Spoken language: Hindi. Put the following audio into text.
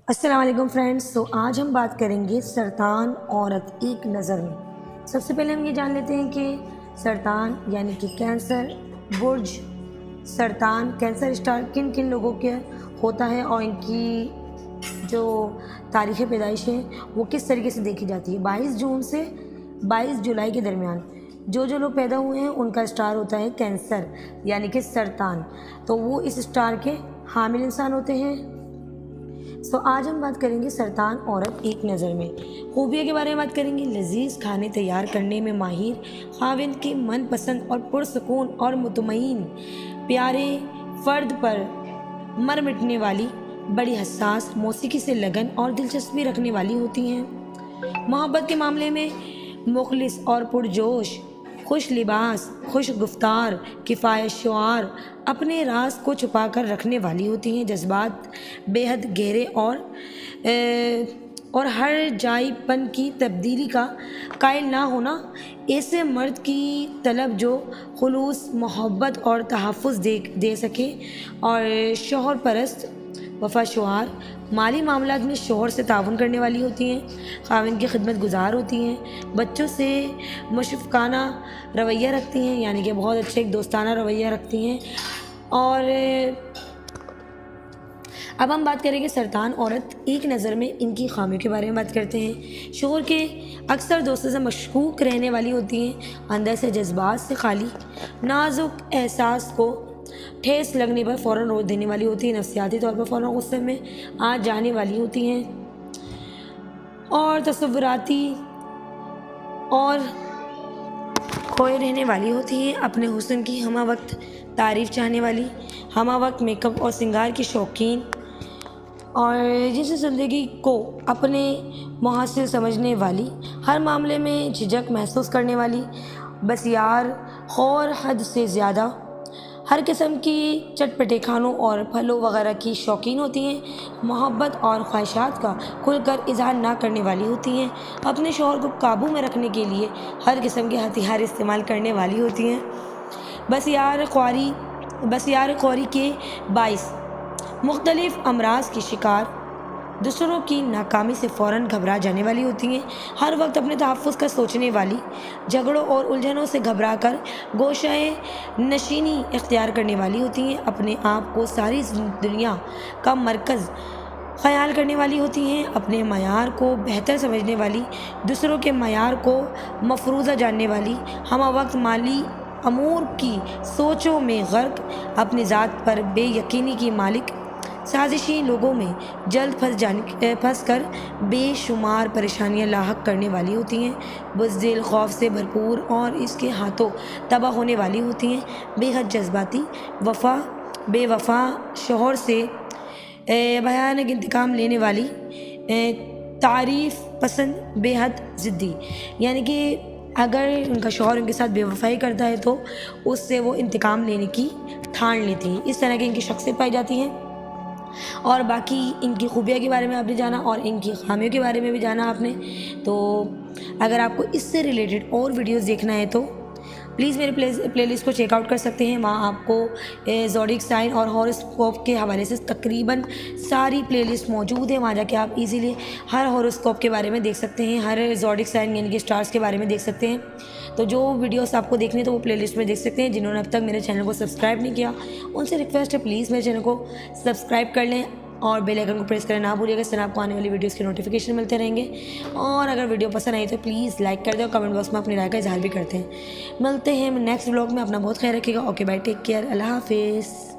अस्सलाम वालेकुम फ्रेंड्स। तो आज हम बात करेंगे सरतान औरत एक नज़र में। सबसे पहले हम ये जान लेते हैं कि सरतान यानी कि कैंसर बुर्ज, सरतान कैंसर स्टार किन किन लोगों के होता है और इनकी जो तारीख़ पैदाइश है वो किस तरीके से देखी जाती है। 22 जून से 22 जुलाई के दरमियान जो लोग पैदा हुए हैं उनका स्टार होता है कैंसर यानी कि सरतान, तो वो इस स्टार के हामिल इंसान होते हैं। तो आज हम बात करेंगे सरतान औरत एक नज़र में। खूबिया के बारे में बात करेंगे। लजीज खाने तैयार करने में माहिर, खाविंद के मनपसंद और पुरसकून और मुतमईन प्यारे फ़र्द पर मर मिटने वाली, बड़ी हसास, मौसीकी से लगन और दिलचस्पी रखने वाली होती हैं। मोहब्बत के मामले में मुखलिस और पुरजोश, खुश लिबास, खुश गुफ्तार, किफ़ायत शुआर, अपने राज को छुपा कर रखने वाली होती हैं। जज्बात बेहद गहरे और हर जायपन की तब्दीली का कायल ना होना, ऐसे मर्द की तलब जो खुलूस, मोहब्बत और तहफ़्फ़ुज़ दे सके और शौहर परस्त, वफ़ा शुआर, माली मामलात में शौहर से ताउन करने वाली होती हैं, खाविन की खिदमत गुजार होती हैं, बच्चों से मशफ़क़ाना रवैया रखती हैं यानी कि बहुत अच्छे एक दोस्ताना रवैया रखती हैं। और अब हम बात करेंगे सरतान औरत एक नज़र में इनकी खामियों के बारे में बात करते हैं। शौहर के अक्सर दोस्तों से मशकूक रहने वाली होती हैं, अंदर से जज्बात से खाली, नाजुक एहसास को ठेस लगने पर फ़ौरन रोक देने वाली होती है, नफसियाती तौर पर फ़ौरन गुस्से में आ जाने वाली होती हैं और तसव्वुराती और खोए रहने वाली होती हैं। अपने हुस्न की हमा वक्त तारीफ़ चाहने वाली, हमा वक्त मेकअप और सिंगार की शौकीन और जिस ज़िंदगी को अपने मुहासिल समझने वाली, हर मामले में झिझक महसूस करने वाली, बसियार और हद से ज़्यादा हर किस्म की चटपटे खानों और फलों वगैरह की शौकीन होती हैं। मोहब्बत और ख्वाहिशात का खुलकर इजहार ना करने वाली होती हैं। अपने शौहर को काबू में रखने के लिए हर किस्म के हथियार इस्तेमाल करने वाली होती हैं। बसियार ख्वारी के बाइस मुख्तलिफ़ अमराज की शिकार, दूसरों की नाकामी से फ़ौरन घबरा जाने वाली होती हैं। हर वक्त अपने तहफ़्फ़ुज़ का सोचने वाली, झगड़ों और उलझनों से घबरा कर गोशाए नशीनी इख्तियार करने वाली होती हैं। अपने आप को सारी दुनिया का मरकज़ ख़याल करने वाली होती हैं। अपने मयार को बेहतर समझने वाली, दूसरों के मयार को मफरूज़ा जानने वाली, हम वक्त माली अमूर की सोचों में गर्क, अपनी ज़ात पर बेयकीनी की मालिक, साजिशी लोगों में जल्द फंस कर बेशुमार परेशानियां लाहक करने वाली होती हैं। बुज़दिल, खौफ से भरपूर और इसके हाथों तबाह होने वाली होती हैं। बेहद जज्बाती, बेवफा शौहर से भयानक इंतकाम लेने वाली, तारीफ़ पसंद, बेहद ज़िद्दी, यानी कि अगर उनका शौहर उनके साथ बेवफाई करता है तो उससे वो इंतकाम लेने की ठान लेती हैं। इस तरह की इनकी शख्सियत पाई जाती हैं। और बाकी इनकी खूबिया के बारे में आपने जाना और इनकी खामियों के बारे में भी जाना आपने। तो अगर आपको इससे रिलेटेड और वीडियोस देखना है तो प्लीज़ मेरे प्लेलिस्ट को चेकआउट कर सकते हैं। वहाँ आपको ज़ोडिक साइन और हॉरोस्कोप के हवाले से तकरीबन सारी प्लेलिस्ट मौजूद है। वहाँ जाके आप इजीली हर हॉरोस्कोप के बारे में देख सकते हैं, हर ज़ोडिक साइन यानी कि स्टार्स के बारे में देख सकते हैं। तो जो वीडियोस आपको देखने हैं तो वो प्लेलिस्ट में देख सकते हैं। जिन्होंने अब तक मेरे चैनल को सब्सक्राइब नहीं किया उनसे रिक्वेस्ट है प्लीज़ मेरे चैनल को सब्सक्राइब कर लें और बेल आइकन को प्रेस करना ना भूलिएगा। इससे आपको आने वाली वीडियोस के नोटिफिकेशन मिलते रहेंगे। और अगर वीडियो पसंद आई तो प्लीज़ लाइक कर दें और कमेंट बॉक्स में अपनी राय का इजहार भी करते हैं। मिलते हैं नेक्स्ट व्लॉग में। अपना बहुत ख्याल रखिएगा। ओके बाय, टेक केयर, अल्लाह हाफिज़।